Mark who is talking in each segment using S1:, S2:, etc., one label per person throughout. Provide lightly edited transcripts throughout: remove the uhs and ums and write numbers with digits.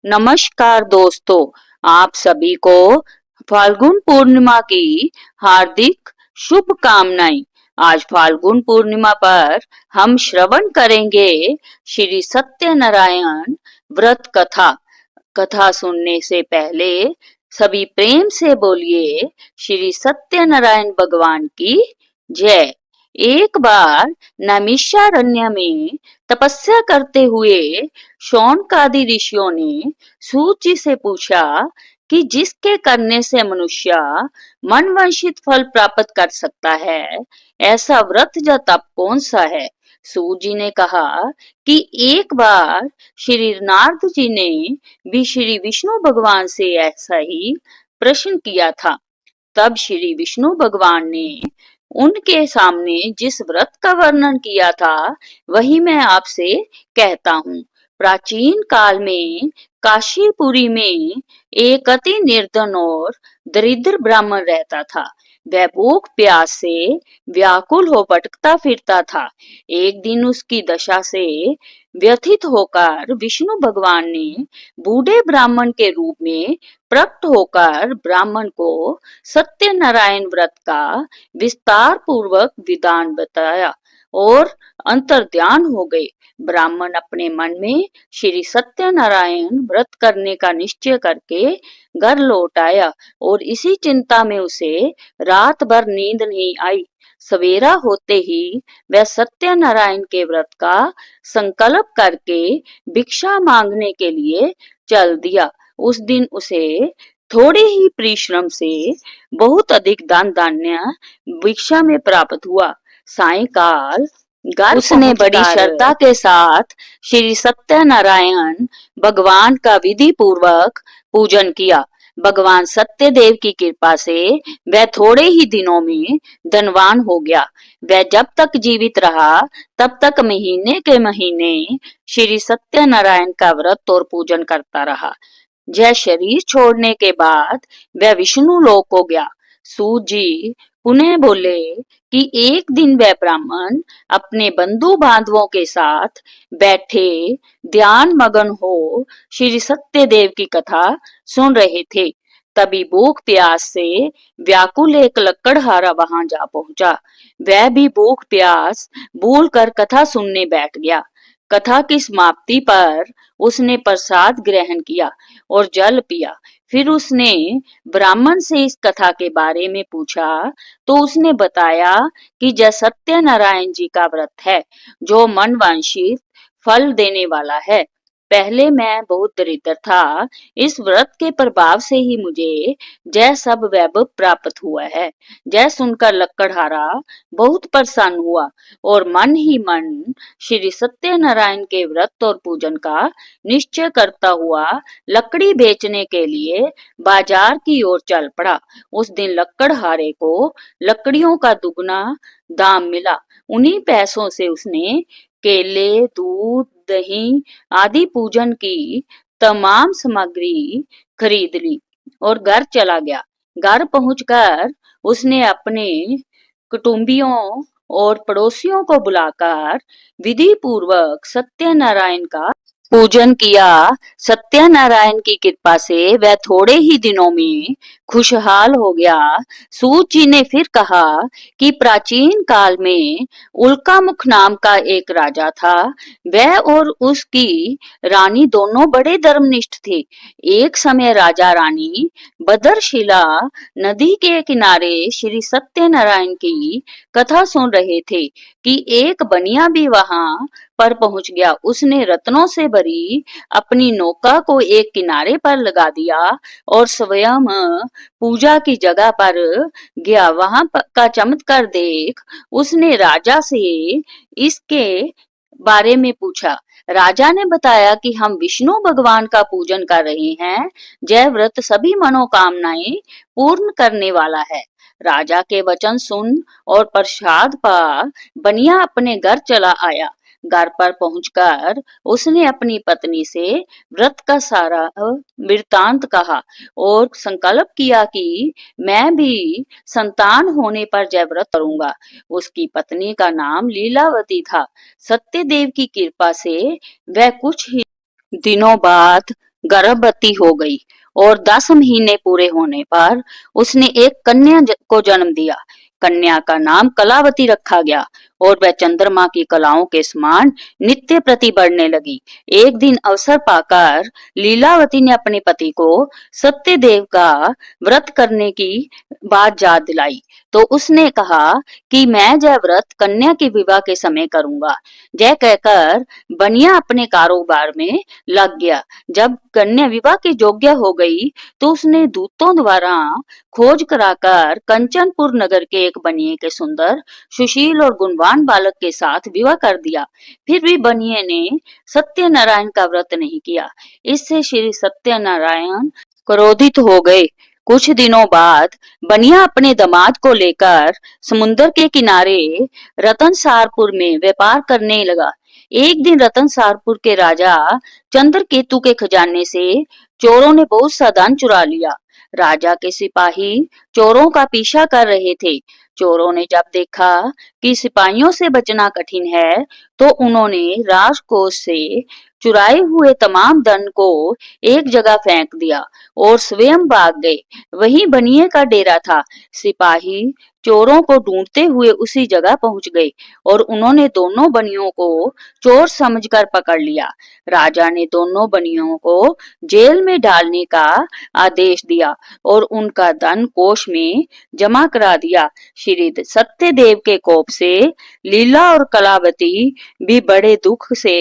S1: नमस्कार दोस्तों, आप सभी को फाल्गुन पूर्णिमा की हार्दिक शुभकामनाएं। आज फाल्गुन पूर्णिमा पर हम श्रवण करेंगे श्री सत्यनारायण व्रत कथा। कथा सुनने से पहले सभी प्रेम से बोलिए श्री सत्यनारायण भगवान की जय। एक बार नैमिषारण्य में तपस्या करते हुए शौनकादि ऋषियों ने सूत जी से पूछा कि जिसके करने से मनुष्य मनवांछित फल प्राप्त कर सकता है, ऐसा व्रत या तप कौन सा है। सूत जी ने कहा कि एक बार श्री नारद जी ने भी श्री विष्णु भगवान से ऐसा ही प्रश्न किया था। तब श्री विष्णु भगवान ने उनके सामने जिस व्रत का वर्णन किया था वही मैं आपसे कहता हूँ। प्राचीन काल में काशीपुरी में एक अति निर्धन और दरिद्र ब्राह्मण रहता था। वह भूख प्यास से व्याकुल हो भटकता फिरता था। एक दिन उसकी दशा से व्यथित होकर विष्णु भगवान ने बूढ़े ब्राह्मण के रूप में प्रकट होकर ब्राह्मण को सत्यनारायण व्रत का विस्तार पूर्वक विधान बताया और अंतर्ध्यान हो गए। ब्राह्मण अपने मन में श्री सत्यनारायण व्रत करने का निश्चय करके घर लौट आया और इसी चिंता में उसे रात भर नींद नहीं आई। सवेरा होते ही वह सत्यनारायण के व्रत का संकल्प करके भिक्षा मांगने के लिए चल दिया। उस दिन उसे थोड़े ही परिश्रम से बहुत अधिक दान धान्य भिक्षा में प्राप्त हुआ। सायंकाल घर उसने बड़ी श्रद्धा के साथ श्री सत्यनारायण भगवान का विधि पूर्वक पूजन किया। भगवान सत्यदेव की कृपा से वह थोड़े ही दिनों में धनवान हो गया। वह जब तक जीवित रहा तब तक महीने के महीने श्री सत्यनारायण का व्रत और पूजन करता रहा। यह शरीर छोड़ने के बाद वह विष्णु लोक को गया। सूत जी पुनः बोले कि एक दिन वह ब्राह्मण अपने बंधु बांधवों के साथ बैठे ध्यान मगन हो श्री सत्यदेव की कथा सुन रहे थे। तभी भूख प्यास से व्याकुल एक लकड़हारा वहां जा पहुंचा। वह भी भूख प्यास भूल कर कथा सुनने बैठ गया। कथा की समाप्ति पर उसने प्रसाद ग्रहण किया और जल पिया। फिर उसने ब्राह्मण से इस कथा के बारे में पूछा तो उसने बताया कि यह सत्यनारायण जी का व्रत है जो मनवांछित फल देने वाला है। पहले मैं बहुत दरिद्र था, इस व्रत के प्रभाव से ही मुझे जय सब वैभव प्राप्त हुआ है। जय सुनकर लकड़हारा बहुत प्रसन्न हुआ और मन ही मन श्री सत्यनारायण के व्रत और पूजन का निश्चय करता हुआ लकड़ी बेचने के लिए बाजार की ओर चल पड़ा। उस दिन लकड़हारे को लकड़ियों का दुगना दाम मिला। उन्हीं पैसों से उसने केले, दूध, दही आदि पूजन की तमाम सामग्री खरीद ली और घर चला गया। घर पहुंचकर उसने अपने कुटुंबियों और पड़ोसियों को बुलाकर विधि पूर्वक सत्यनारायण का पूजन किया। सत्यनारायण की कृपा से वह थोड़े ही दिनों में खुशहाल हो गया। सूत जी ने फिर कहा कि प्राचीन काल में उल्कामुख नाम का एक राजा था। वह और उसकी रानी दोनों बड़े धर्मनिष्ठ थे। एक समय राजा रानी बदरशिला नदी के किनारे श्री सत्यनारायण की कथा सुन रहे थे कि एक बनिया भी वहां पर पहुंच गया। उसने रत्नों से भरी अपनी नौका को एक किनारे पर लगा दिया और स्वयं पूजा की जगह पर गया। वहां का चमत्कार देख उसने राजा से इसके बारे में पूछा। राजा ने बताया कि हम विष्णु भगवान का पूजन कर रहे हैं। जय व्रत सभी मनोकामनाएं पूर्ण करने वाला है। राजा के वचन सुन और प्रसाद पा बनिया अपने घर चला आया। घर पर पहुंचकर उसने अपनी पत्नी से व्रत का सारा वृतांत कहा और संकल्प किया कि मैं भी संतान होने पर जय व्रत करूंगा। उसकी पत्नी का नाम लीलावती था। सत्यदेव की कृपा से वह कुछ ही दिनों बाद गर्भवती हो गई और 10 महीने पूरे होने पर उसने एक कन्या को जन्म दिया। कन्या का नाम कलावती रखा गया और वह चंद्रमा की कलाओं के समान नित्य प्रति बढ़ने लगी। एक दिन अवसर पाकर लीलावती ने अपने पति को सत्यदेव का व्रत करने की बात याद दिलाई। तो उसने कहा कि मैं यह व्रत कन्या के विवाह के समय करूंगा। यह कहकर बनिया अपने कारोबार में लग गया। जब कन्या विवाह के योग्य हो गई तो उसने दूतों द्वारा खोज कराकर कंचनपुर नगर के एक बनिए के सुंदर, सुशील और गुणवान बालक के साथ विवाह कर दिया। फिर भी बनिए ने सत्यनारायण का व्रत नहीं किया। इससे श्री सत्यनारायण क्रोधित हो गए। कुछ दिनों बाद बनिया अपने दामाद को लेकर समुद्र के किनारे रतनसारपुर में व्यापार करने लगा। एक दिन रतनसारपुर के राजा चंद्रकेतु के खजाने से चोरों ने बहुत सा धन चुरा लिया। राजा के सिपाही चोरों का पीछा कर रहे थे। चोरों ने जब देखा कि सिपाहियों से बचना कठिन है, तो उन्होंने राजकोष से चुराए हुए तमाम धन को एक जगह फेंक दिया और स्वयं भाग गए। वहीं बनिए का डेरा था। सिपाही चोरों को ढूंढते हुए उसी जगह पहुंच गए और उन्होंने दोनों बनियों को चोर समझकर पकड़ लिया। राजा ने दोनों बनियों को जेल में डालने का आदेश दिया और उनका धन कोष में जमा करा दिया। श्री सत्यदेव के कोप से लीला और कलावती भी बड़े दुख से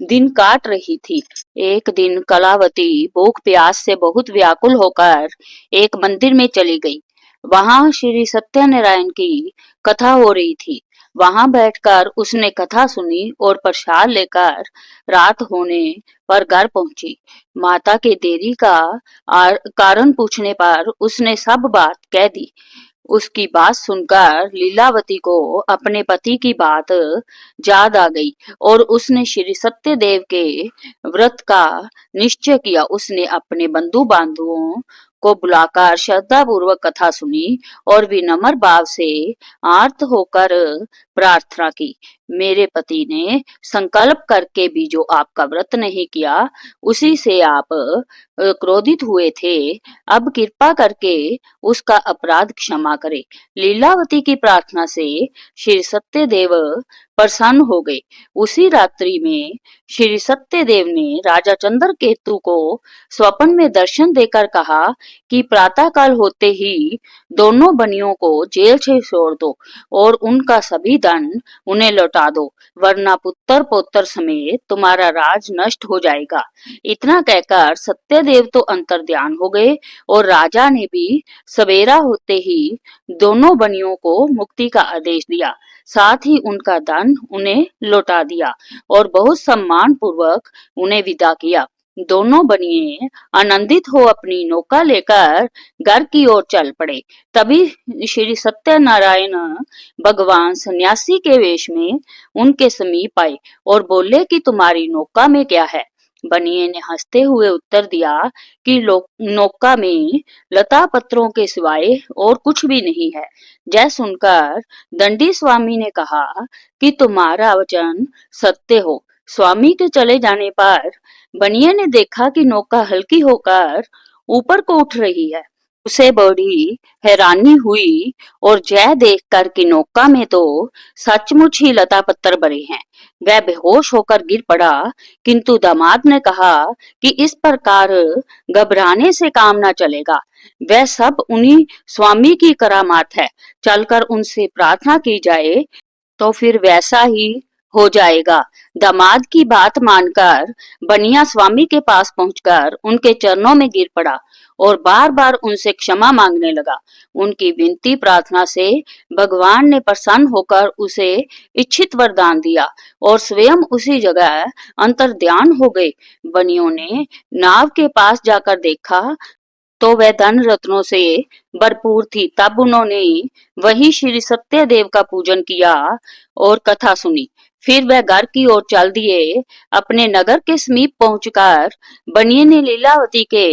S1: दिन काट रही थी। एक दिन कलावती भूख प्यास से बहुत व्याकुल होकर एक मंदिर में चली गई। वहां श्री सत्यनारायण की कथा हो रही थी। वहां बैठकर उसने कथा सुनी और प्रसाद लेकर रात होने पर घर पहुंची। माता के देरी का कारण पूछने पर उसने सब बात कह दी। उसकी बात सुनकर लीलावती को अपने पति की बात याद आ गई और उसने श्री सत्यदेव के व्रत का निश्चय किया। उसने अपने बंधु बांधवों को बुलाकर श्रद्धा पूर्वक कथा सुनी और विनम्र भाव से आर्त होकर प्रार्थना की। मेरे पति ने संकल्प करके भी जो आपका व्रत नहीं किया, उसी से आप क्रोधित हुए थे। अब कृपा करके उसका अपराध क्षमा करे। लीलावती की प्रार्थना से श्री सत्यदेव प्रसन्न हो गए। उसी रात्रि में श्री सत्यदेव ने राजा चंद्रकेतु को स्वप्न में दर्शन देकर कहा कि प्रातःकाल होते ही दोनों बनियों को जेल से छोड़ दो और उनका सभी धन उन्हें लौटा दो, वरना पुत्र पौत्र समेत तुम्हारा राज नष्ट हो जाएगा। इतना कहकर सत्यदेव तो अंतर्ध्यान हो गए और राजा ने भी सवेरा होते ही दोनों बनियों को मुक्ति का आदेश दिया। साथ ही उनका धन उन्हें लौटा दिया और बहुत सम्मान पूर्वक उन्हें विदा किया। दोनों बनिए आनंदित हो अपनी नौका लेकर घर की ओर चल पड़े। तभी श्री सत्यनारायण भगवान सन्यासी के वेश में उनके समीप आए और बोले कि तुम्हारी नौका में क्या है। बनिए ने हंसते हुए उत्तर दिया कि नौका में लता पत्रों के सिवाय और कुछ भी नहीं है। यह सुनकर दंडी स्वामी ने कहा कि तुम्हारा वचन सत्य हो। स्वामी के चले जाने पर बनिए ने देखा कि नौका हल्की होकर ऊपर को उठ रही है। उसे बड़ी हैरानी हुई और यह देखकर कि नौका में तो सचमुच ही लता पत्थर भरे हैं। वह बेहोश होकर गिर पड़ा, किंतु दामाद ने कहा कि इस प्रकार घबराने से काम ना चलेगा। वह सब उन्हीं स्वामी की करामात है। चलकर उनसे प्रार्थना की जाए तो फिर वैसा ही हो जाएगा। दामाद की बात मानकर बनिया स्वामी के पास पहुंचकर उनके चरणों में गिर पड़ा और बार बार उनसे क्षमा मांगने लगा। उनकी विनती प्रार्थना से भगवान ने प्रसन्न होकर उसे इच्छित वरदान दिया और स्वयं उसी जगह अंतर्ध्यान हो गए। बनियों ने नाव के पास जाकर देखा तो वह धन रत्नों से भरपूर थी। तब उन्होंने वही श्री सत्यदेव का पूजन किया और कथा सुनी। फिर वह घर की ओर चल दिए। अपने नगर के समीप पहुंचकर बनिए ने लीलावती के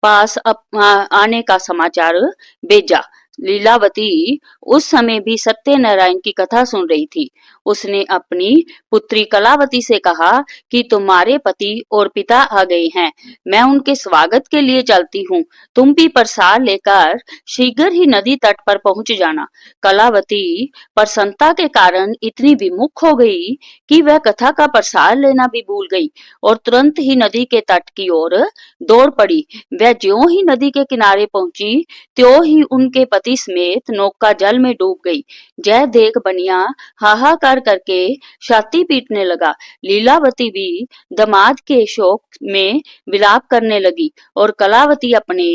S1: पास आने का समाचार भेजा। लीलावती उस समय भी सत्यनारायण की कथा सुन रही थी। उसने अपनी पुत्री कलावती से कहा कि तुम्हारे पति और पिता आ गए हैं, मैं उनके स्वागत के लिए चलती हूँ। तुम भी प्रसाद लेकर शीघ्र ही नदी तट पर पहुंच जाना। कलावती प्रसन्नता के कारण इतनी विमुख हो गई कि वह कथा का प्रसाद लेना भी भूल गई और तुरंत ही नदी के तट की ओर दौड़ पड़ी। वह ज्यों ही नदी के किनारे पहुंची, त्यों ही उनके पति समेत नौका जल में डूब गई। यह देख बनिया हाहाकार करके छाती पीटने लगा। लीलावती भी दामाद के शोक में विलाप करने लगी और कलावती अपने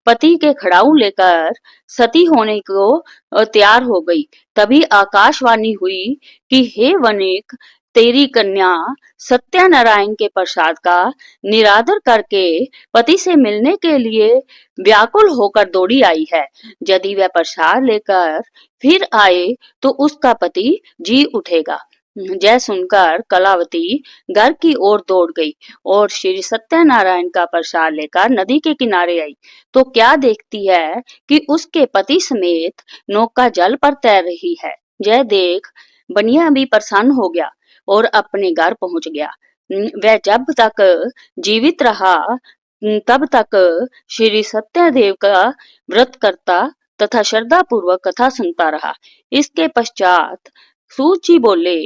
S1: पति के खड़ाऊ लेकर सती होने को तैयार हो गई। तभी आकाशवाणी हुई कि हे वनिक, तेरी कन्या सत्यनारायण के प्रसाद का निरादर करके पति से मिलने के लिए व्याकुल होकर दौड़ी आई है। यदि वह प्रसाद लेकर फिर आए तो उसका पति जी उठेगा। यह सुनकर कलावती घर की ओर दौड़ गई और श्री सत्यनारायण का प्रसाद लेकर नदी के किनारे आई तो क्या देखती है कि उसके पति समेत नौका जल पर तैर रही है। यह देख बनिया भी प्रसन्न हो गया और अपने घर पहुंच गया। वह जब तक जीवित रहा तब तक श्री सत्यदेव का व्रत करता तथा श्रद्धा पूर्वक कथा सुनता रहा। इसके पश्चात सूची बोले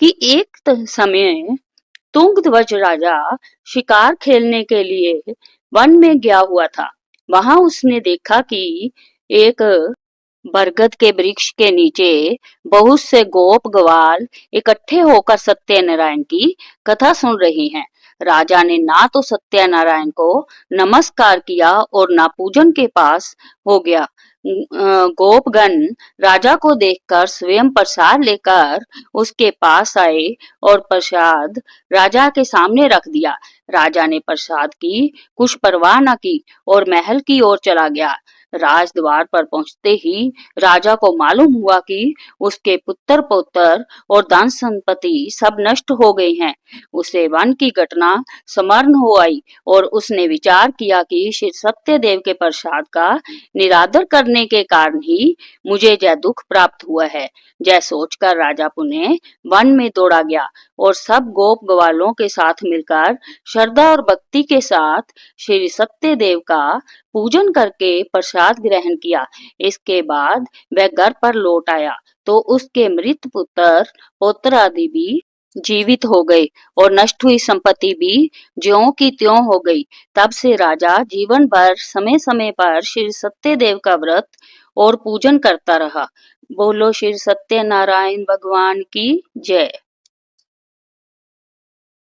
S1: कि एक समय तुंगध्वज राजा शिकार खेलने के लिए वन में गया हुआ था। वहां उसने देखा कि एक बरगद के वृक्ष के नीचे बहुत से गोप ग्वाल इकट्ठे होकर सत्यनारायण की कथा सुन रहे हैं। राजा ने ना तो सत्यनारायण को नमस्कार किया और ना पूजन के पास हो गया। गोपगण राजा को देखकर स्वयं प्रसाद लेकर उसके पास आए और प्रसाद राजा के सामने रख दिया। राजा ने प्रसाद की कुछ परवाह न की और महल की ओर चला गया। राजद्वार पर पहुंचते ही राजा को मालूम हुआ कि उसके पुत्र पौत्र और धन संपत्ति सब नष्ट हो गए हैं। उसे वन की घटना स्मरण हो आई और उसने विचार किया कि श्री सत्यदेव के प्रसाद का निरादर करने के कारण ही मुझे यह दुख प्राप्त हुआ है। यह सोचकर राजा पुनः वन में दौड़ा गया और सब गोप ग्वालों के साथ मिलकर श्रद्धा और भक्ति के साथ श्री सत्यदेव का पूजन करके प्रसाद ग्रहण किया। इसके बाद वह घर पर लौट आया तो उसके मृत पुत्र पौत्र आदि भी जीवित हो गए और नष्ट हुई संपत्ति भी ज्यों की त्यों हो गई। तब से राजा जीवन भर समय समय पर श्री सत्यदेव का व्रत और पूजन करता रहा। बोलो श्री सत्यनारायण भगवान की जय।